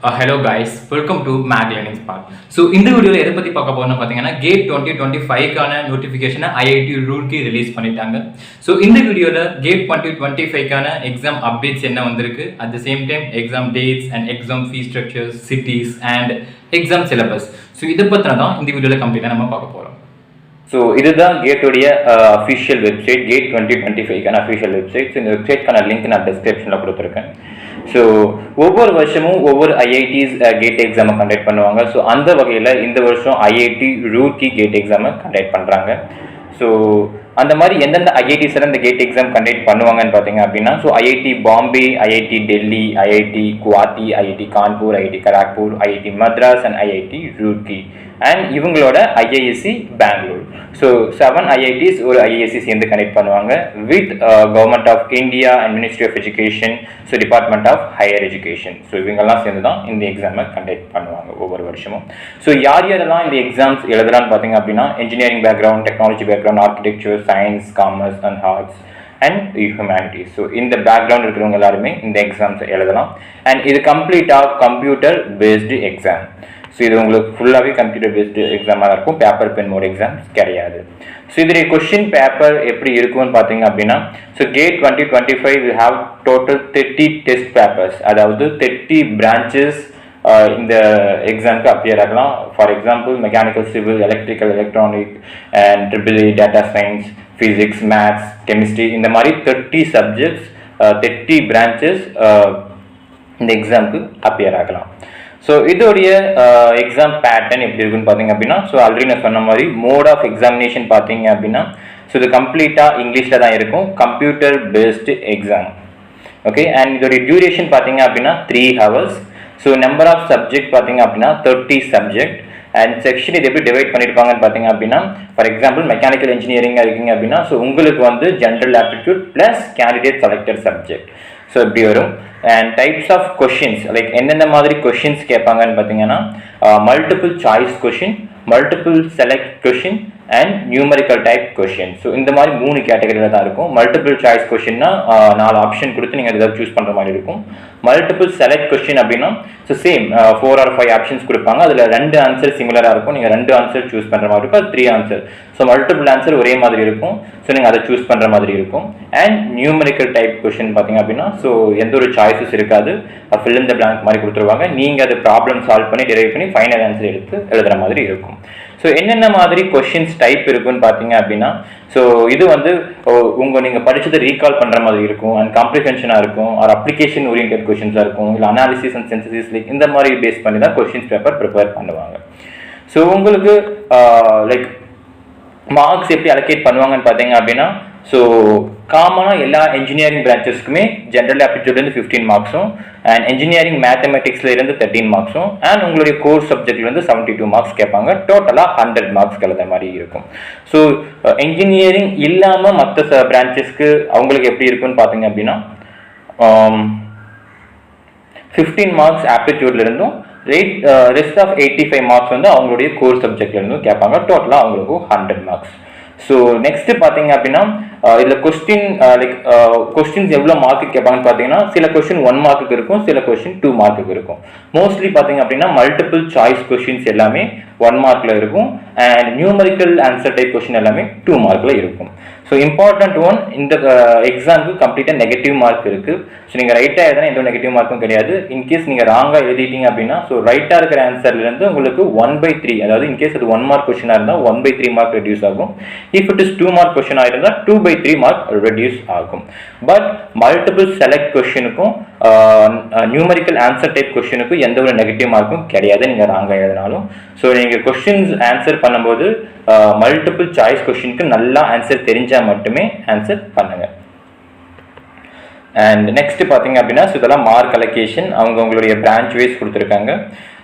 Hello guys, welcome to Mag Learning Spark. So இந்த வீடியோவில் எதை பற்றி பார்க்க போகிறோம்னு பார்த்தீங்கன்னா கேட் 2025க்கான நோட்டிஃபிகேஷனை ஐஐடி ரூர்க்கி ரிலீஸ் பண்ணிட்டாங்க. ஸோ இந்த வீடியோவில் கேட் 2025க்கான எக்ஸாம் அப்டேட்ஸ் என்ன வந்திருக்கு, at the same time exam dates and exam fees structures, cities and exam syllabus. So இதை பற்றின தான் இந்த வீடியோவில் கம்ப்ளீட்டாக நம்ம பார்க்க போகிறோம். ஸோ இதுதான் கேட்டோடைய அஃபிஷியல் வெப்சைட், கேட் 2025க்கான அஃபிஷியல் வெப்சைட். ஸோ இந்த வெப்சைட்க்கான லிங்க் நான் டிஸ்கிரிப்ஷனில் கொடுத்துருக்கேன். ஸோ ஒவ்வொரு வருஷமும் ஒவ்வொரு ஐஐடிஸ் கேட் எக்ஸாமை கண்டக்ட் பண்ணுவாங்க. ஸோ அந்த வகையில் இந்த வருஷம் ஐஐடி ரூர்க்கி கேட் எக்ஸாமை கண்டக்ட் பண்ணுறாங்க. ஸோ அந்த மாதிரி எந்தெந்த ஐஐடிஸில் இந்த கேட் எக்ஸாம் கண்டக்ட் பண்ணுவாங்கன்னு பார்த்தீங்க அப்படின்னா, so IIT Bombay, IIT Delhi, IIT Guwahati, IIT Kanpur, IIT Kharagpur, IIT Madras and IIT Roorkee and இவங்களோட ஐஐஎஸ்சி பெங்களூர். ஸோ 7 ஐஐடிஸ் ஒரு ஐஐஎஸ்சி சேர்ந்து கண்டக்ட் பண்ணுவாங்க with government of India and ministry of education, so department of higher education. So இவங்கெல்லாம் சேர்ந்து தான் இந்த எக்ஸாமை கண்டக்ட் பண்ணுவாங்க ஒவ்வொரு வருஷமும். ஸோ யாரெல்லாம் இந்த எக்ஸாம்ஸ் எழுதலான்னு பார்த்தீங்க அப்படின்னா, engineering background, technology background, architecture, science, commerce and arts and humanities. So இந்த பேக்ரவுண்ட் இருக்கிறவங்க எல்லாருமே இந்த எக்ஸாம்ஸை எழுதலாம். அண்ட் இது கம்ப்ளீட்டாக கம்ப்யூட்டர் பேஸ்டு எக்ஸாம். ஸோ இது உங்களுக்கு ஃபுல்லாகவே கம்ப்யூட்டர் பேஸ்டு எக்ஸாமாக தான் இருக்கும், பேப்பர் பென் மோட் எக்ஸாம்ஸ் கிடையாது. ஸோ இதோடைய கொஸ்டின் பேப்பர் எப்படி இருக்கும்னு பார்த்தீங்க அப்படின்னா, so GATE 2025 will have total 30 test papers, அதாவது 30 பிரான்ச்சஸ் இந்த எக்ஸாமுக்கு அப்பியர் ஆகலாம். For example mechanical, civil, electrical, electronic and triple data science, physics, maths, chemistry, இந்த மாதிரி 30 சப்ஜெக்ட்ஸ், 30 பிரான்ச்சஸ் இந்த எக்ஸாமுக்கு அப்பியர் ஆகலாம். ஸோ இதோடைய எக்ஸாம் பேட்டர்ன் எப்படி இருக்குன்னு பார்த்தீங்க அப்படின்னா, ஸோ ஆல்ரெடி நான் சொன்ன மாதிரி மோட் ஆஃப் எக்ஸாமினேஷன் பார்த்தீங்க அப்படின்னா, ஸோ இது கம்ப்ளீட்டாக இங்கிலீஷில் தான் இருக்கும், computer based exam. Okay, and இதோடைய டியூரேஷன் பார்த்தீங்க அப்படின்னா 3 hours. ஸோ நம்பர் ஆஃப் சப்ஜெக்ட் பார்த்தீங்க அப்படின்னா 30 சப்ஜெக்ட். அண்ட் செக்ஷன் இது எப்படி டிவைட் பண்ணியிருப்பாங்கன்னு பார்த்தீங்க அப்படின்னா, ஃபார் எக்ஸாம்பிள் மெக்கானிக்கல் இன்ஜினியரிங்காக இருக்கீங்க அப்படின்னா, ஸோ உங்களுக்கு வந்து general aptitude plus candidate selected subject. So இப்படி வரும். And types of questions, like எந்தெந்த மாதிரி கொஷின்ஸ் கேட்பாங்கன்னு பார்த்தீங்கன்னா, multiple choice question, multiple select question and numerical type question. So இந்த மாதிரி 3 கேட்டகரியில் தான் இருக்கும். மல்டிபிள் சாய்ஸ் கொஷின்னா 4 ஆப்ஷன் கொடுத்து நீங்கள் ஏதாவது சூஸ் பண்ணுற மாதிரி இருக்கும். மல்டிபிள் செலக்ட் கொஷின் அப்படின்னா, ஸோ சேம் 4 or 5 ஆப்ஷன்ஸ் கொடுப்பாங்க, அதில் 2 ஆன்சர் சிமிலராக இருக்கும், நீங்கள் 2 ஆன்சர் சூஸ் பண்ணுற மாதிரி இருக்கும், அது 3 ஆன்சர். ஸோ மல்டிபிள் ஆன்சர் ஒரே மாதிரி இருக்கும், ஸோ நீங்கள் அதை சூஸ் பண்ணுற மாதிரி இருக்கும். அண்ட் நியூமரிக்கல் டைப் கொஷின் பார்த்தீங்க அப்படின்னா, ஸோ எந்த ஒரு சாய்ஸஸ் இருக்காது, ஃபில் இன் த பிளாங்க் மாதிரி கொடுத்துருவாங்க, நீங்கள் அது ப்ராப்ளம் சால்வ் பண்ணி டிரைவ் பண்ணி ஃபைனல் ஆன்சர் எடுத்து எழுதுகிற மாதிரி இருக்கும். ஸோ என்னென்ன மாதிரி கொஷின்ஸ் டைப் இருக்குன்னு பார்த்தீங்க அப்படின்னா, ஸோ இது வந்து நீங்கள் படித்ததை ரீகால் பண்ணுற மாதிரி இருக்கும், அண்ட் காம்ப்ரிஹென்ஷனாக இருக்கும், ஆர் அப்ளிகேஷன் ஓரியன்டட் கொஷின்ஸாக இருக்கும், இல்லை அனாலிசிஸ் அண்ட் சிந்தசிஸ், லைக் இந்த மாதிரி பேஸ் பண்ணி தான் கொஷின்ஸ் பேப்பர் ப்ரிப்பேர் பண்ணுவாங்க. ஸோ உங்களுக்கு லைக் மார்க்ஸ் எப்படி அலோகேட் பண்ணுவாங்கன்னு பார்த்தீங்க அப்படின்னா, ஸோ காமனாக எல்லா இன்ஜினியரிங் பிரான்ச்சஸ்க்குமே ஜென்ரல் ஆப்டிடியூட்லேருந்து 15 மார்க்ஸும், அண்ட் இன்ஜினியரிங் மேத்தமெட்டிக்ஸ்லேருந்து 13 மார்க்ஸும், அண்ட் உங்களுடைய கோர்ஸ் சப்ஜெக்ட்லேருந்து 72 மார்க்ஸ் கேட்பாங்க. டோட்டலாக 100 மார்க்ஸ் எழுத மாதிரி இருக்கும். ஸோ இன்ஜினியரிங் இல்லாமல் மற்ற பிரான்ச்சஸ்க்கு அவங்களுக்கு எப்படி இருக்குன்னு பார்த்தீங்க அப்படின்னா, 15 மார்க்ஸ் ஆப்டிடியூட்லேருந்தும் ரெஸ்ட் ஆஃப் 85 மார்க்ஸ் வந்து அவங்களுடைய கோர்ஸ் சப்ஜெக்ட்லேருந்தும் கேட்பாங்க. டோட்டலாக அவங்களுக்கு 100 மார்க்ஸ். ஸோ நெக்ஸ்ட் பார்த்தீங்க அப்படின்னா, இதில் கொஸ்டின்ஸ் எவ்வளோ மார்க்கு கேட்பாங்கன்னு பார்த்தீங்கன்னா, சில கொஸ்டின் 1 மார்க்குக்கு இருக்கும், சில கொஸ்டின் 2 மார்க்குக்கு இருக்கும். மோஸ்ட்லி பார்த்தீங்க அப்படின்னா மல்டிபிள் சாய்ஸ் கொஸ்டின்ஸ் எல்லாமே 1 மார்க்கில் இருக்கும், and numerical answer type question எல்லாமே 2 மார்க்கில் இருக்கும். ஸோ இம்பார்ட்டன்ட் ஒன், இந்த எக்ஸாமுக்கு கம்ப்ளீட்டாக நெகட்டிவ் மார்க் இருக்குது. ஸோ நீங்கள் ரைட்டாக எழுதினா எந்த நெகட்டிவ் மார்க்கும் கிடையாது. இன்கேஸ் நீங்கள் ராங்காக எழுதிட்டீங்க அப்படின்னா, ஸோ ரைட்டாக இருக்கிற ஆன்சர்லேருந்து உங்களுக்கு 1/3, அதாவது இன்கேஸ் அது 1 மார்க் கொஸ்டினாக இருந்தால் 1/3 மார்க் ரெடியூஸ் ஆகும். இஃப் இட் இஸ் 2 மார்க் கொஸ்டினாக இருந்தால் 2/3 மார்க் ரெடியூஸ் ஆகும். பட் மல்டிபிள் செலக்ட் கொஸ்டினுக்கும் நியூமரிக்கல் ஆன்சர் டைப் கொஸ்டினுக்கும் எந்த ஒரு நெகட்டிவ் மார்க்கும் கிடையாது நீங்கள் ராங்காக எழுதினாலும். ஸோ நீங்கள் கொஸ்டின்ஸ் ஆன்சர் பண்ணும்போது மல்டிபிள் சாய்ஸ் கொஸ்டினுக்கு நல்லா ஆன்சர் தெரிஞ்சால் மட்டுமே ஆன்சர் பண்ணுங்க. அண்ட் நெக்ஸ்ட் பார்த்தீங்க அப்படின்னா, ஸோ இதெல்லாம் மார்க் அலோகேஷன் அவங்களுடைய பிரான்ச் வைஸ் கொடுத்துருக்காங்க.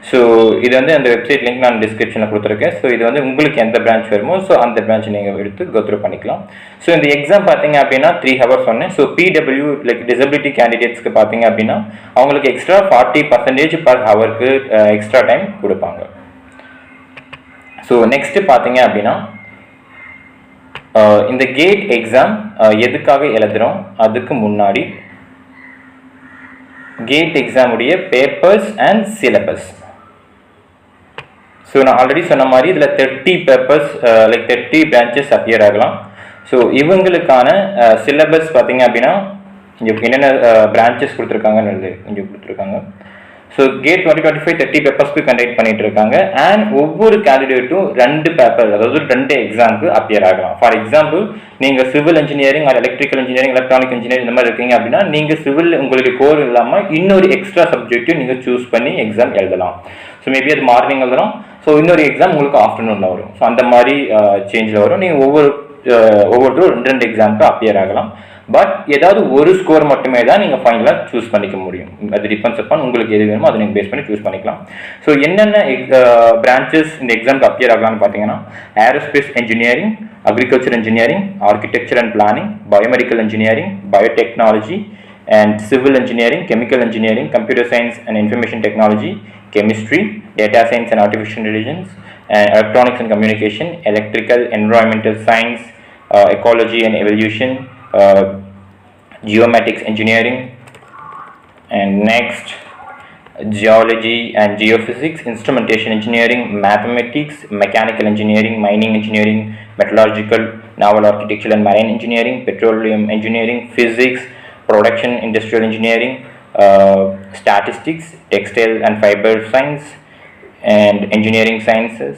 ஸோ இது வந்து அந்த வெப்சைட் லிங்க் நான் டிஸ்கிரிப்ஷனில் கொடுத்துருக்கேன். ஸோ இது வந்து உங்களுக்கு எந்த பிரான்ச் வருமோ ஸோ அந்த பிரான்ச் நீங்கள் எடுத்து கோத்ரூ பண்ணிக்கலாம். ஸோ இந்த எக்ஸாம் பார்த்தீங்க அப்படின்னா 3 hours சொன்னேன். ஸோ பிடபிள்யூ லைக் டிசபிலிட்டி கேண்டிடேட்ஸ்க்கு பார்த்தீங்க அப்படின்னா அவங்களுக்கு எக்ஸ்ட்ரா 40% பர் ஹவருக்கு எக்ஸ்ட்ரா டைம் கொடுப்பாங்க. ஸோ நெக்ஸ்ட் பார்த்தீங்க அப்படின்னா, இந்த கேட் எக்ஸாம் எதுக்காக எழுதுகிறோம் அதுக்கு முன்னாடி கேட் எக்ஸாம் உடைய பேப்பர்ஸ் அண்ட் சிலபஸ். ஸோ நான் ஆல்ரெடி சொன்ன மாதிரி இதில் 30 பேப்பர்ஸ் லைக் 30 பிரான்ச்சஸ் அப்பியர் ஆகலாம். ஸோ இவங்களுக்கான சிலபஸ் பார்த்தீங்க அப்படின்னா இங்கே என்னென்ன பிரான்ச்சஸ் கொடுத்துருக்காங்கன்னு இங்கே கொடுத்துருக்காங்க. ஸோ கேட் 2025 30 பேப்பர்ஸ்க்கு கண்டக்ட் பண்ணிட்டு இருக்காங்க. அண்ட் ஒவ்வொரு கேண்டிடேட்டும் 2 பேப்பர், அதாவது 2 எக்ஸாமுக்கு அப்பியர் ஆகலாம். ஃபார் எக்ஸாம்பிள் நீங்கள் civil engineering or electrical engineering, electronic engineering இந்த மாதிரி இருக்கீங்க அப்படின்னா நீங்கள் சிவில் உங்களுடைய கோர் இல்லாமல் இன்னொரு எக்ஸ்ட்ரா சப்ஜெக்ட்டையும் நீங்கள் சூஸ் பண்ணி எக்ஸாம் எழுதலாம். ஸோ மேபி அது மார்னிங் எழுதலாம். ஸோ இன்னொரு எக்ஸாம் உங்களுக்கு ஆஃப்டர்நூனில் வரும். ஸோ அந்த மாதிரி சேஞ்சில் வரும். நீங்கள் ஒவ்வொருத்தரும் 2 எக்ஸாமுக்கு அப்பியர் ஆகலாம். பட் ஏதாவது ஒரு ஸ்கோர் மட்டுமே தான் நீங்கள் ஃபைனலாக சூஸ் பண்ணிக்க முடியும். அது டிபெண்ட்ஸ் அப்பான் உங்களுக்கு எது வேணுமோ அதை நீங்கள் பேஸ் பண்ணி சூஸ் பண்ணிக்கலாம். ஸோ என்னென்ன பிரான்ச்சஸ் இந்த எக்ஸாமுக்கு அப்பியர் ஆகலாம்னு பார்த்தீங்கன்னா aerospace engineering, agriculture engineering, architecture and planning, biomedical engineering, biotechnology and civil engineering, chemical engineering, computer science and information technology, chemistry, data science and artificial intelligence, and electronics and communication, electrical, environmental science, ecology and evolution, geomatics engineering, and next geology and geophysics, instrumentation engineering, mathematics, mechanical engineering, mining engineering, metallurgical, naval architecture and marine engineering, petroleum engineering, physics, production industrial engineering, statistics, textile and fiber science, and engineering sciences,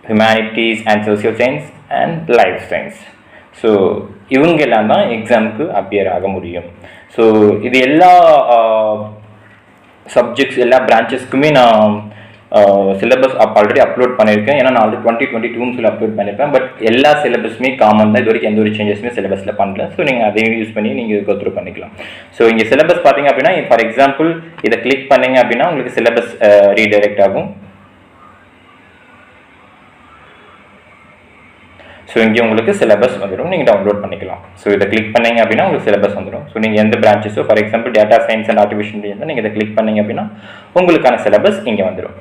humanities and social science, and life science. So இவங்கெல்லாம் தான் எக்ஸாமுக்கு appear ஆக முடியும். So இது எல்லா subjects எல்லா பிரான்ச்சஸ்க்குமே நான் syllabus already upload பண்ணியிருக்கேன். ஏன்னா நான் ஆல்ரெடி 2022 சொல்லி அப்லோட் பண்ணியிருப்பேன். பட் எல்லா சிலபஸுமே காமன் தான். இது வரைக்கும் எந்த ஒரு சேஞ்சஸுமே சிலபஸில் பண்ணல. ஸோ நீங்கள் அதையும் யூஸ் பண்ணி நீங்கள் கோ த்ரூ பண்ணிக்கலாம். ஸோ இங்கே சிலபஸ் பார்த்தீங்க அப்படின்னா ஃபார் எக்ஸாம்பிள் இதை கிளிக் பண்ணீங்க அப்படின்னா உங்களுக்கு சிலபஸ் ரீடைரக்ட் ஆகும். ஸோ இங்கே உங்களுக்கு சிலபஸ் வந்துடும், நீங்கள் டவுன்லோட் பண்ணிக்கலாம். ஸோ இதை கிளிக் பண்ணீங்க அப்படின்னா உங்களுக்கு சிலபஸ் வந்துடும். ஸோ நீங்கள் எந்த பிரான்ச்சஸோ for example data science and artificial intelligence நீங்கள் இதை கிளிக் பண்ணீங்க அப்படின்னா உங்களுக்கான சிலபஸ் இங்கே வந்துடும்.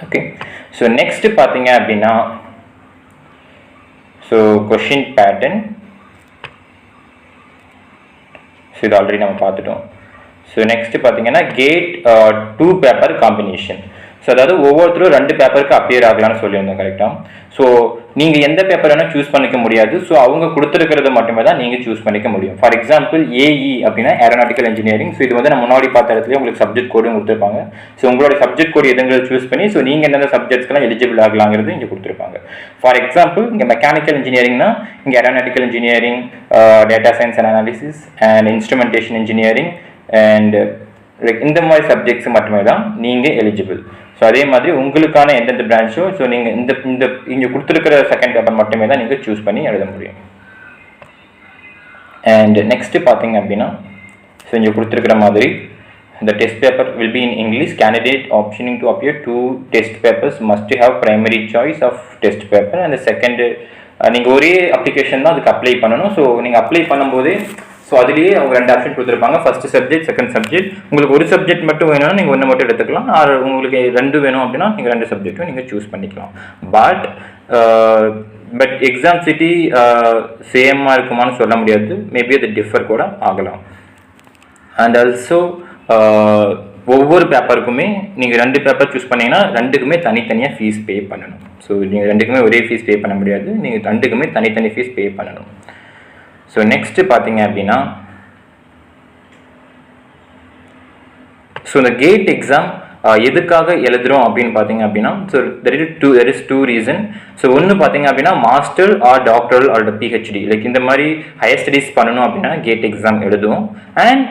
ஓகே, ஸோ நெக்ஸ்ட் பார்த்தீங்க அப்படின்னா ஸோ கொஷின் பேட்டர்ன். ஸோ இது ஆல்ரெடி நம்ம பார்த்துட்டோம். ஸோ நெக்ஸ்ட் பார்த்தீங்கன்னா கேட் 2 பேப்பர் காம்பினேஷன். ஸோ அதாவது ஒவ்வொருத்தரும் 2 பேப்பருக்கு அப்பியர் ஆகலாம்னு சொல்லியிருந்தோம் கரெக்டாக. ஸோ நீங்கள் எந்த பேப்பர் வேணால் சூஸ் பண்ணிக்க முடியாது. ஸோ அவங்க கொடுத்துருக்கிறது மட்டுமே தான் நீங்கள் சூஸ் பண்ணிக்க முடியும். ஃபார் எக்ஸாம்பிள் ஏஇ அப்படின்னா ஏரோநாட்டிக்கல் இன்ஜினியரிங். ஸோ இது வந்து நம்ம முன்னாடி பார்த்த இடத்துல உங்களுக்கு சப்ஜெக்ட் கோடும் கொடுத்துருப்பாங்க. ஸோ உங்களோட சப்ஜெக்ட் கோடு எதுங்கிறது சூஸ் பண்ணி ஸோ நீங்கள் எந்தெந்த சப்ஜெக்ட்ஸ்க்கெல்லாம் எலிஜிபிள் ஆகலாங்கிறது இங்கே கொடுத்துருப்பாங்க. ஃபார் எக்ஸாம்பிள் இங்கே மெக்கானிக்கல் இன்ஜினியரிங்னா இங்கே aeronautical engineering, data science and analysis and instrumentation engineering and like இந்த மாதிரி சப்ஜெக்ட்ஸ் மட்டுமே தான் நீங்கள் எலிஜிபிள். ஸோ அதே மாதிரி உங்களுக்கான எந்தெந்த பிரான்ச்சோ ஸோ நீங்கள் இந்த இங்கே கொடுத்துருக்கிற செகண்ட் பேப்பர் மட்டுமே தான் நீங்கள் சூஸ் பண்ணி எழுத முடியும். அண்ட் நெக்ஸ்ட்டு பார்த்தீங்க அப்படின்னா ஸோ இங்கே கொடுத்துருக்கிற மாதிரி the test paper will be in English. Candidate optioning to appear 2 test papers must have primary choice of test paper and the second நீங்கள் ஒரே அப்ளிகேஷன் தான் அதுக்கு அப்ளை பண்ணணும். ஸோ நீங்கள் அப்ளை பண்ணும்போதே ஸோ அதுலேயே அவங்க 2 ஆப்ஷன் கொடுத்துருப்பாங்க. First subject, second subject. உங்களுக்கு ஒரு சப்ஜெக்ட் மட்டும் வேணும்னா நீங்கள் ஒன்று மட்டும் எடுத்துக்கலாம். ஆர் உங்களுக்கு 2 வேணும் அப்படின்னா நீங்கள் 2 சப்ஜெக்ட்டும் நீங்கள் சூஸ் பண்ணிக்கலாம். பட் எக்ஸாம் சிட்டி சேமாக இருக்குமான்னு சொல்ல முடியாது. மேபி அது டிஃபர் கூட ஆகலாம். அண்ட் ஆல்சோ ஒவ்வொரு பேப்பருக்குமே நீங்கள் 2 பேப்பர் சூஸ் பண்ணிங்கன்னா 2க்குமே தனித்தனியாக ஃபீஸ் பே பண்ணணும். ஸோ நீங்கள் 2க்குமே ஒரே ஃபீஸ் பே பண்ண முடியாது. நீங்கள் 2க்குமே தனித்தனி ஃபீஸ் பே பண்ணணும். ஸோ நெக்ஸ்ட்டு பார்த்தீங்க அப்படின்னா ஸோ இந்த கேட் எக்ஸாம் எதுக்காக எழுதுகிறோம் அப்படின்னு பார்த்தீங்க அப்படின்னா so there is two reason. So ஒன்று பார்த்தீங்க அப்படின்னா master or doctoral or PhD like இந்த மாதிரி ஹையர் ஸ்டடீஸ் பண்ணணும் அப்படின்னா கேட் எக்ஸாம் எழுதுவோம். அண்ட்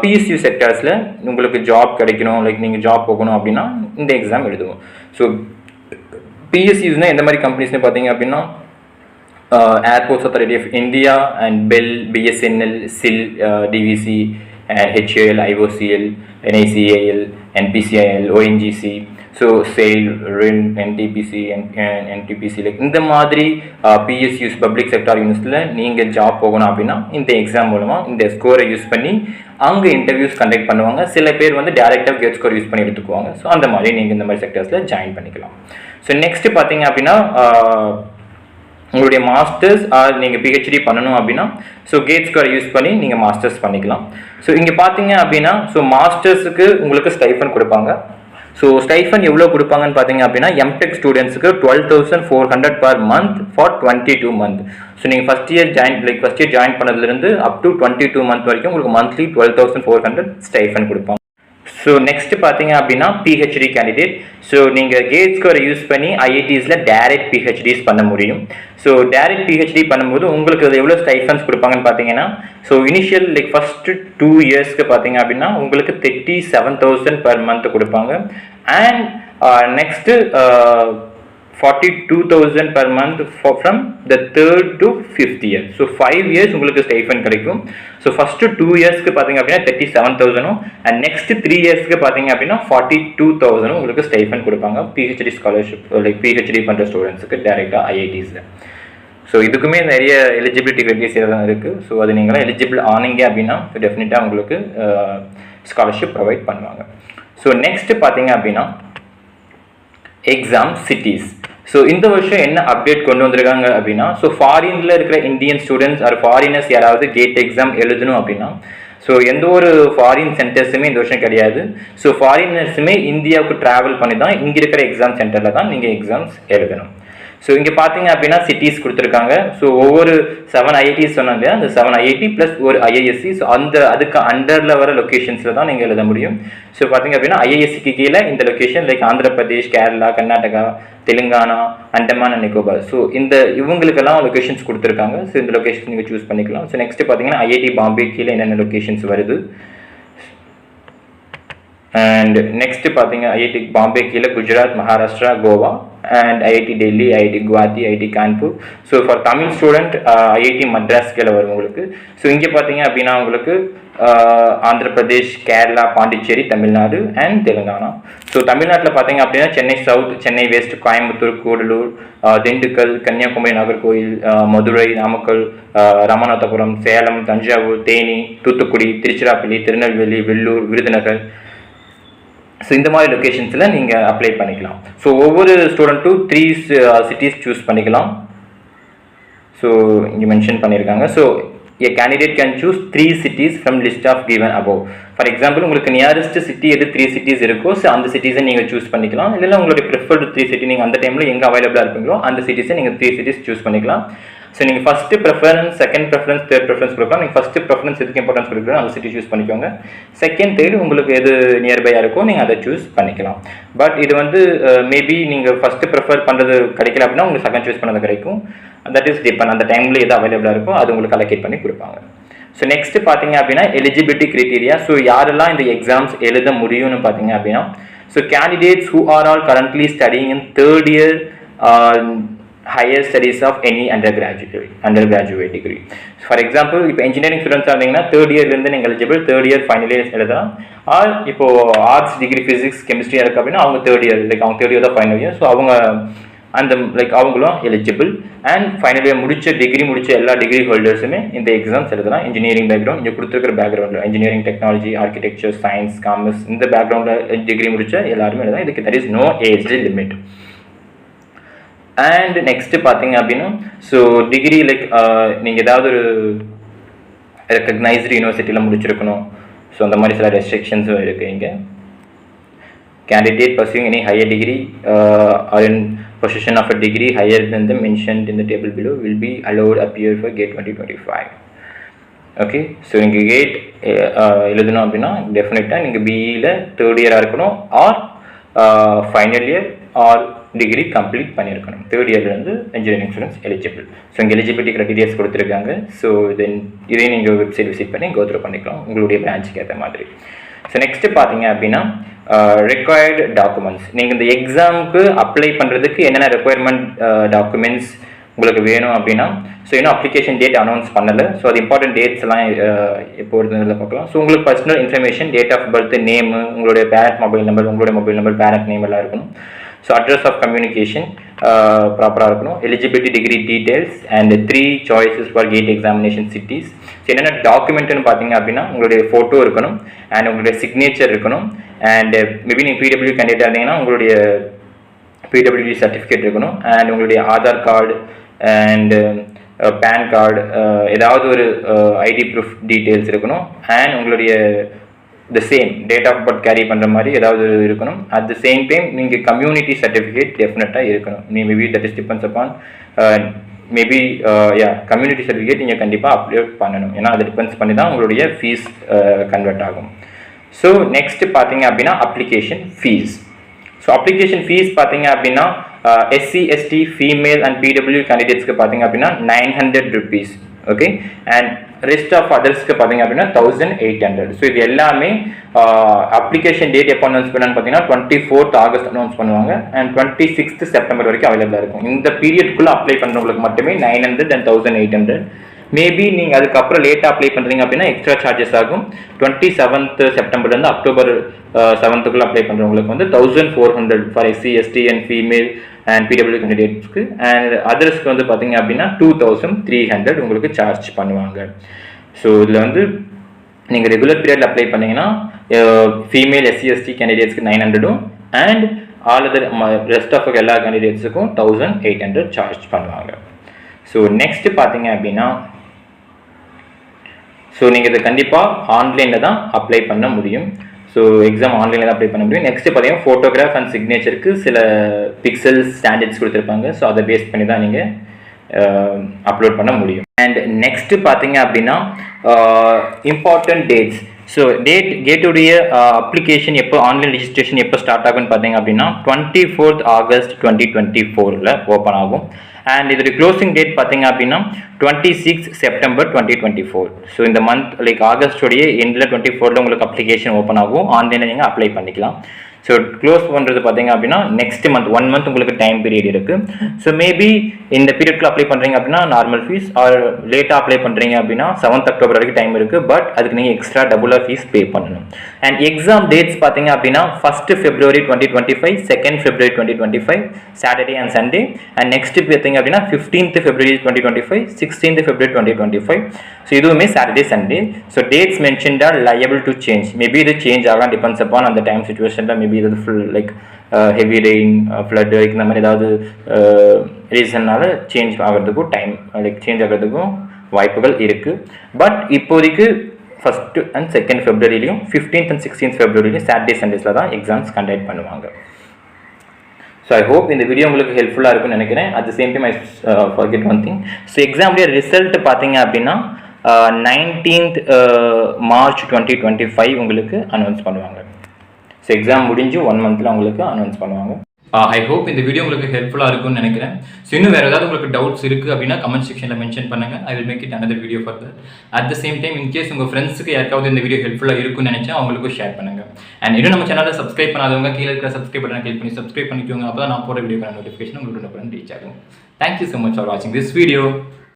பிஎஸ்யூ செக்டர்ஸில் உங்களுக்கு ஜாப் கிடைக்கணும் லைக் நீங்கள் ஜாப் போகணும் அப்படின்னா இந்த எக்ஸாம் எழுதுவோம். ஸோ பிஎஸ்யூஸ்னால் எந்த மாதிரி கம்பெனிஸ்னு பார்த்தீங்க அப்படின்னா Airports Authority of India and Bell, BSNL, SIL, DVC, and HAL, IOCL, NICAL, NPCIL, ONGC, so SAIL, RIN, NTPC, and NTPC like இந்த மாதிரி PSUs பப்ளிக் செக்டார் யூனிவர்சிட்டியில் நீங்கள் ஜாப் போகணும் அப்படின்னா இந்த எக்ஸாம் மூலமாக இந்த ஸ்கோரை யூஸ் பண்ணி அங்கே இன்டர்வியூஸ் கண்டக்ட் பண்ணுவாங்க. சில பேர் வந்து டேரெக்டாக கேட் ஸ்கோர் யூஸ் பண்ணி எடுத்துக்குவாங்க. ஸோ அந்த மாதிரி நீங்கள் இந்த மாதிரி செக்டர்ஸில் ஜாயின் பண்ணிக்கலாம். ஸோ நெக்ஸ்ட்டு பார்த்தீங்க அப்படின்னா உங்களுடைய மாஸ்டர்ஸ் நீங்கள் பிஹெச்டி பண்ணணும் அப்படின்னா ஸோ கேட் ஸ்கோர் யூஸ் பண்ணி நீங்கள் மாஸ்டர்ஸ் பண்ணிக்கலாம். ஸோ இங்கே பார்த்தீங்க அப்படின்னா ஸோ மாஸ்டர்ஸுக்கு உங்களுக்கு ஸ்டைஃபன் கொடுப்பாங்க. ஸோ ஸ்டைஃபன் எவ்வளோ கொடுப்பாங்கன்னு பார்த்தீங்க அப்படின்னா எம்டெக் ஸ்டூடெண்ட்ஸுக்கு 12,400 per month for 22 month. So நீங்கள் ஃபஸ்ட் இயர் ஜாயின் பண்ணதுலேருந்து அப் டு 22 மந்த் வரைக்கும் உங்களுக்கு மந்த்லி 12,400 ஸ்டைஃபன் கொடுப்பாங்க. ஸோ நெக்ஸ்ட் பார்த்தீங்க அப்படின்னா பிஹெச்டி கேண்டிடேட். ஸோ நீங்கள் கேட் ஸ்கோரை யூஸ் பண்ணி ஐஐடிஸில் டைரக்ட் பிஹெச்டிஸ் பண்ண முடியும். ஸோ டைரக்ட் பிஹெச்டி பண்ணும்போது உங்களுக்கு அது எவ்வளோ ஸ்டைஃபன்ஸ் கொடுப்பாங்கன்னு பார்த்தீங்கன்னா ஸோ இனிஷியல் ஃபஸ்ட்டு 2 இயர்ஸ்க்கு பார்த்தீங்க அப்படின்னா உங்களுக்கு 37,000 பர் மந்த் கொடுப்பாங்க. And next 42,000 per month from the 3rd to 5th year. So 5 years உங்களுக்கு ஸ்டைஃபன் கிடைக்கும். ஸோ ஃபஸ்ட்டு 2 இயர்ஸ்க்கு பார்த்தீங்க அப்படின்னா 37,000 அண்ட் நெக்ஸ்ட் 3 இயர்ஸ்க்கு பார்த்தீங்க அப்படின்னா 42,000 உங்களுக்கு ஸ்டைஃபன் கொடுப்பாங்க பிஹெச்டி ஸ்காலர்ஷிப் பிஹெச்டி பண்ணுற ஸ்டூடெண்ட்ஸுக்கு டேரெக்டாக ஐஐடிஸில். ஸோ இதுக்குமே நிறைய எலிஜிபிலிட்டி கிரைட்டீரியா தான் இருக்குது. ஸோ அது நீங்களாம் எலிஜிபிள் ஆனீங்க அப்படின்னா டெஃபினட்டாக உங்களுக்கு ஸ்காலர்ஷிப் ப்ரொவைட் பண்ணுவாங்க. ஸோ நெக்ஸ்ட் பார்த்தீங்க அப்படின்னா எக்ஸாம் சிட்டிஸ். ஸோ இந்த வருஷம் என்ன அப்டேட் கொண்டு வந்திருக்காங்க அப்படின்னா ஸோ ஃபாரினில் இருக்கிற இந்தியன் ஸ்டூடெண்ட்ஸ் ஆர் ஃபாரினர்ஸ் யாராவது கேட் எக்ஸாம் எழுதணும் அப்படின்னா ஸோ எந்த ஒரு ஃபாரின் சென்டர்ஸுமே இந்த வருஷம் கிடையாது. ஸோ ஃபாரினர்ஸுமே இந்தியாவுக்கு ட்ராவல் பண்ணி தான் இங்கே இருக்கிற எக்ஸாம் சென்டரில் தான் நீங்கள் எக்ஸாம்ஸ் எழுதணும். ஸோ இங்கே பார்த்தீங்க அப்படின்னா சிட்டிஸ் கொடுத்துருக்காங்க. ஸோ ஒவ்வொரு 7 ஐஐடிஸ் சொன்னாங்க, அந்த 7 ஐஐடி ப்ளஸ் ஒரு ஐஐஎஸ்சி. ஸோ அதுக்கு அண்டரில் வர லொக்கேஷன்ஸில் தான் நீங்கள் எழுத முடியும். ஸோ பார்த்தீங்க அப்படின்னா ஐஐஎஸ்சிக்கு கீழே இந்த location Andhra Pradesh, Kerala, Karnataka, Telangana, Andaman and Nicobar. So இவங்களுக்கெல்லாம் லொக்கேஷன்ஸ் கொடுத்துருக்காங்க. ஸோ இந்த லொக்கேஷன் நீங்கள் சூஸ் பண்ணிக்கலாம். ஸோ நெக்ஸ்ட் பார்த்தீங்கன்னா ஐஐடி பாம்பே கீழே என்னென்ன லொக்கேஷன்ஸ் வருது. அண்ட் நெக்ஸ்ட் பார்த்தீங்க ஐஐடி பாம்பே கீழே Gujarat, Maharashtra, Goa and IIT Delhi, IIT Guwahati, IIT Kanpur. So for Tamil student IIT Madras கீழே வரும் உங்களுக்கு. ஸோ இங்கே பார்த்தீங்க அப்படின்னா உங்களுக்கு ஆந்திர பிரதேஷ், கேரளா, பாண்டிச்சேரி, தமிழ்நாடு அண்ட் தெலுங்கானா. ஸோ தமிழ்நாட்டில் பார்த்தீங்க அப்படின்னா Chennai south, Chennai west, Coimbatore, Gudalur, Dindigul, Kanniyakumari, Nagercoil, Madurai, Namakkal, Ramanathapuram, Salem, Thanjavur, Theni, Thoothukudi, Tiruchirappalli, Tirunelveli, Vellore, Virudhunagar. So இந்த மாதிரி லொக்கேஷன்ஸில் நீங்கள் அப்ளை பண்ணிக்கலாம். ஸோ ஒவ்வொரு ஸ்டூடெண்ட்டும் 3 சிட்டிஸ் சூஸ் பண்ணிக்கலாம். ஸோ இங்கே மென்ஷன் பண்ணியிருக்காங்க. So a candidate can choose 3 cities from list of given above. For example உங்களுக்கு நியரஸ்ட் சிட்டி எது 3 சிட்டிஸ் இருக்கோ ஸோ அந்த சிட்டிஸை நீங்கள் சூஸ் பண்ணிக்கலாம். இல்லைன்னா உங்களுடைய ப்ரிஃபர்டு 3 சிட்டி நீங்கள் அந்த டைமில் எங்கே அவைலபிளாக இருப்பீங்களோ அந்த சிட்டிஸை நீங்கள் 3 சிட்டிஸ் சூஸ் பண்ணிக்கலாம். ஸோ நீங்கள் first preference, second preference, third preference கொடுக்கலாம். நீங்கள் ஃபஸ்ட்டு ப்ரிஃபரன்ஸ் எதுக்கு இம்பார்ட்டன்ஸ் கொடுக்குறோம் அந்த சிட்டி சூஸ் பண்ணிக்கோங்க. செகண்ட், தேர்ட் உங்களுக்கு எது நியர்பையாக இருக்கோ நீங்கள் அதை சூஸ் பண்ணிக்கலாம். பட் இது மேபி நீங்கள் ஃபஸ்ட்டு ப்ரிஃபர் பண்ணுறது கிடைக்கல அப்படின்னா உங்களுக்கு செகண்ட் சூஸ் பண்ணது கிடைக்கும். தட் இஸ் டிபெண்ட் அந்த டைமில் எது அவைலபிளாக இருக்கோ அது உங்களுக்கு அலோகேட் பண்ணி கொடுப்பாங்க. ஸோ நெக்ஸ்ட் பார்த்தீங்க அப்படின்னா எலிஜிபிலிட்டி கிரைட்டீரியா. ஸோ யாரெல்லாம் இந்த எக்ஸாம்ஸ் எழுத முடியும்னு பார்த்தீங்க அப்படின்னா so candidates who are all currently studying in 3rd year higher studies of any undergraduate degree. For example இப்போ இன்ஜினியரிங் ஸ்டூடெண்ட்ஸாக இருந்தீங்கன்னா 3rd இயர்லேருந்து நீங்கள் eligible, 3rd year final years எழுதலாம். ஆர் இப்போ ஆர்ட்ஸ் டிகிரி ஃபிசிக்ஸ் கெமிஸ்ட்ரியாக இருக்குது அப்படின்னா அவங்க 3rd இயர் அவங்க 3rd year தான் ஃபைனல் இயர். ஸோ அவங்க அந்த அவங்களும் eligible. And final year degree முடிச்ச எல்லா டிகிரி ஹோல்டர்ஸுமே இந்த எக்ஸாம்ஸ் எழுதலாம். இன்ஜினியரிங் பேக்ரவுண்ட் இங்கே கொடுத்துருக்கிற பேக்ரவுண்டில் engineering, technology, architecture, science, commerce இந்த பேக்ரவுண்டில் டிகிரி முடிச்ச எல்லாருமே எழுதலாம். இதுக்கு there is no age limit. And next பார்த்தீங்க அப்படின்னா ஸோ டிகிரி நீங்கள் ஏதாவது ஒரு ரெக்கக்னைஸ்டு யூனிவர்சிட்டியில் முடிச்சிருக்கணும். ஸோ அந்த மாதிரி சில ரெஸ்ட்ரிக்ஷன்ஸும் இருக்குது இங்கே. Candidate pursuing any higher degree or in possession of a degree higher than the mentioned in the table below will be allowed appear for GATE 2025. Okay, so நீங்கள் கேட் எழுதணும் அப்படின்னா டெஃபினட்டாக நீங்கள் பிஇயில் 3rd இயராக இருக்கணும் or final year or degree complete பண்ணியிருக்கணும். 3rd இயர்லேருந்து இன்ஜினியரிங் ஸ்டூடெண்ட்ஸ் எலிஜிபிள். ஸோ இங்கே எலிஜிபிலிட்டி க்ரைட்டீரியாஸ் கொடுத்துருக்காங்க. ஸோ இதையும் நீங்கள் வெப்சைட் விசிட் பண்ணி கோத்ரூ பண்ணிக்கலாம் உங்களுடைய பிரான்ச்சுக்கு ஏற்ற மாதிரி. ஸோ நெக்ஸ்ட்டு பார்த்தீங்க அப்படின்னா ரெக்வயர்டு டாக்குமெண்ட்ஸ். நீங்கள் இந்த எக்ஸாமுக்கு அப்ளை பண்ணுறதுக்கு என்னென்ன ரெக்குயர்மெண்ட் டாக்குமெண்ட்ஸ் உங்களுக்கு வேணும் அப்படின்னா ஸோ இன்னும் அப்ளிகேஷன் டேட் அனௌன்ஸ் பண்ணலை. ஸோ அது இம்பார்ட்டன்ட் டேட்ஸ் எல்லாம் எப்போ வருதுன்னு பார்க்கலாம். ஸோ உங்களுக்கு personal information, date of birth, name, உங்களுடைய பேரண்ட் மொபைல் நம்பர், உங்களுடைய மொபைல் நம்பர், பேரண்ட் நேம் எல்லாம் இருக்கணும். ஸோ அட்ரஸ் ஆஃப் கம்யூனிகேஷன் ப்ராப்பராக இருக்கணும். Eligibility degree details and 3 choices for GATE examination cities. So என்னென்ன டாக்குமெண்ட்டுன்னு பார்த்தீங்க அப்படின்னா உங்களுடைய ஃபோட்டோ இருக்கணும் அண்ட் உங்களுடைய சிக்னேச்சர் இருக்கணும். அண்ட் மேபி நீங்கள் பிடபிள்யூ கேண்டிடேட்டாக இருந்தீங்கன்னா உங்களுடைய பிடபிள்யூடி சர்டிஃபிகேட் இருக்கணும். அண்ட் உங்களுடைய Aadhaar card and pan card, ஏதாவது ஒரு ஐடி ப்ரூஃப் டீட்டெயில்ஸ் இருக்கணும். அண்ட் உங்களுடைய the same date of birth carry பண்ணுற மாதிரி ஏதாவது இருக்கணும். அட் த சேம் டைம் நீங்கள் கம்யூனிட்டி சர்டிஃபிகேட் டெஃபினட்டாக இருக்கணும். Maybe that is depends upon maybe community certificate நீங்கள் கண்டிப்பாக அப்லோட் பண்ணணும். ஏன்னா அது டிபெண்ட்ஸ் பண்ணி தான் உங்களுடைய ஃபீஸ் கன்வெர்ட் ஆகும். ஸோ நெக்ஸ்ட் பார்த்தீங்க அப்படின்னா application fees. So application fees பார்த்தீங்க அப்படின்னா SC ST female and PW கேண்டிடேட்ஸ்க்கு பார்த்தீங்க அப்படின்னா 900 rupees. Okay, and rest of அதர்ஸ்க்கு பார்த்தீங்க அப்படின்னா 1800. ஸோ இது எல்லாமே அப்ளிகேஷன் டேட் எப்போ அனௌன்ஸ் பண்ணான்னு பார்த்தீங்கன்னா 24th August அனௌன்ஸ் பண்ணுவாங்க. அண்ட் 26th September வரைக்கும் அவைலபிளாக இருக்கும். இந்த பீரியட்குள்ளே அப்ளை பண்ணுறவங்களுக்கு மட்டுமே 900 and 1800. மேபி நீங்கள் அதுக்கப்புறம் லேட்டாக அப்ளை பண்ணுறீங்க அப்படின்னா எக்ஸ்ட்ரா சார்ஜஸ் ஆகும். 27th September October 7th apply பண்ணுறவங்களுக்கு வந்து 1400 for SC ST and female and PW கேண்டிடேட்ஸ்க்கு. அண்ட் அதர்ஸ்க்கு வந்து பார்த்தீங்க அப்படின்னா 2300 உங்களுக்கு சார்ஜ் பண்ணுவாங்க. ஸோ இதில் வந்து நீங்கள் ரெகுலர் பீரியடில் அப்ளை பண்ணிங்கன்னா ஃபீமேல் எஸ்சி எஸ்டி கேண்டிடேட்ஸ்க்கு 900 and all other rest of எல்லா கேண்டிடேட்ஸுக்கும் 1800 சார்ஜ் பண்ணுவாங்க. ஸோ நெக்ஸ்ட் பார்த்தீங்க அப்படின்னா நீங்கள் இதை கண்டிப்பாக ஆன்லைனில் தான் அப்ளை பண்ண முடியும். ஸோ எக்ஸாம் ஆன்லைனில் தான் அப்ளை பண்ண முடியும். நெக்ஸ்ட் பார்த்தீங்கன்னா ஃபோட்டோகிராஃப் அண்ட் சிக்னேச்சருக்கு சில பிக்சல்ஸ் ஸ்டாண்டர்ட்ஸ் கொடுத்துருப்பாங்க. ஸோ அதை பேஸ் பண்ணி தான் நீங்கள் அப்லோட் பண்ண முடியும். அண்ட் நெக்ஸ்ட் பார்த்தீங்க அப்படின்னா இம்பார்ட்டன்ட் டேட்ஸ். ஸோ கேட்டுடைய அப்ளிகேஷன் எப்போ ஆன்லைன் ரெஜிஸ்ட்ரேஷன் எப்போ ஸ்டார்ட் ஆகும்னு பார்த்தீங்க அப்படின்னா 24th August 2024 ஓப்பன் ஆகும். அண்ட் இதோட க்ளோசிங் டேட் பார்த்தீங்க அப்படின்னா 26th September 2024. ஸோ இந்த மந்த் லைக் ஆகஸ்டோடைய எண்டில் 24th உங்களுக்கு அப்ளிகேஷன் ஓப்பன் ஆகும். ஆன்லைனில் நீங்கள் அப்ளை பண்ணிக்கலாம். ஸோ க்ளோஸ் பண்ணுறது பார்த்தீங்க அப்படின்னா நெக்ஸ்ட் மந்த் 1 month உங்களுக்கு டைம் பீரியட் இருக்குது. ஸோ மேபி இந்த பீரியட்ல அப்ளை பண்ணுறீங்க அப்படின்னா நார்மல் ஃபீஸ், ஆர் லேட்டாக அப்ளை பண்ணுறீங்க அப்படின்னா 7th October வரைக்கும் டைம் இருக்குது. பட் அதுக்கு நீங்கள் எக்ஸ்ட்ரா டபுளாக ஃபீஸ் பே பண்ணணும். அண்ட் எக்ஸாம் டேட்ஸ் பார்த்தீங்க அப்படின்னா 1st February 2025, 2nd February 2025 Saturday and Sunday. And next பார்த்தீங்க அப்படின்னா 15th February 2025, 16th February 2025. So இதுவுமே Saturday Sunday. So dates mentioned are liable to change. Maybe இது சேஞ்ச் ஆகலாம், depends upon அந்த time சுச்சுவேஷனில். Maybe இது full like heavy rain, flood இந்த மாதிரி ஏதாவது ரீசன்னால சேஞ்ச் ஆகிறதுக்கும் சேஞ்ச் ஆகிறதுக்கும் வாய்ப்புகள் இருக்குது. பட் இப்போதைக்கு 1st and 2nd Februaryலையும் 15th and 16th Februaryலையும் சாட்டர்டே சண்டேஸில் தான் எக்ஸாம்ஸ் கண்டக்ட் பண்ணுவாங்க. ஸோ ஐ ஹோப் இந்த வீடியோ உங்களுக்கு ஹெல்ப்ஃபுல்லாக இருக்குன்னு நினைக்கிறேன். At the same time I forget one thing. So எக்ஸாமுடைய ரிசல்ட் பார்த்தீங்க அப்படின்னா 19th March 2025 உங்களுக்கு அனௌன்ஸ் பண்ணுவாங்க. ஸோ எக்ஸாம் முடிஞ்சு 1 monthல உங்களுக்கு அனௌன்ஸ் பண்ணுவாங்க. ஐ ஹோப் இந்த வீடியோ உங்களுக்கு ஹெல்ப்ஃபுல்லாக இருக்கும்னு நினைக்கிறேன். ஸோ இன்னும் வேறு ஏதாவது உங்களுக்கு டவுட்ஸ் இருக்குது அப்படின்னா கமெண்ட் செக்ஷனில் மென்ஷன் பண்ணுங்கள். I will make it another video for that. At the same time in case உங்கள் ஃப்ரெண்ட்ஸுக்கு யாருக்காவது இந்த வீடியோ ஹெல்ப்ஃபுல்லாக இருக்கும்னு நினச்சா அவங்களுக்கும் ஷேர் பண்ணுங்கள். அண்ட் இன்னும் நம்ம சேனலில் சப்ஸ்கிரைப் பண்ணாதவங்க கீழே இருக்கிற சப்ஸ்கிரைப் பட்டனை கிளிக் பண்ணி சப்ஸ்கிரைப் பண்ணிக்கோங்க. அப்போ தான் நான் போகிற வீடியோக்கான நோட்டிஃபிகேஷன் உங்களுக்கு ரீச் ஆகும். தேங்க்யூ ஸோ மச் ஃபார் வாட்சிங் திஸ் வீடியோ.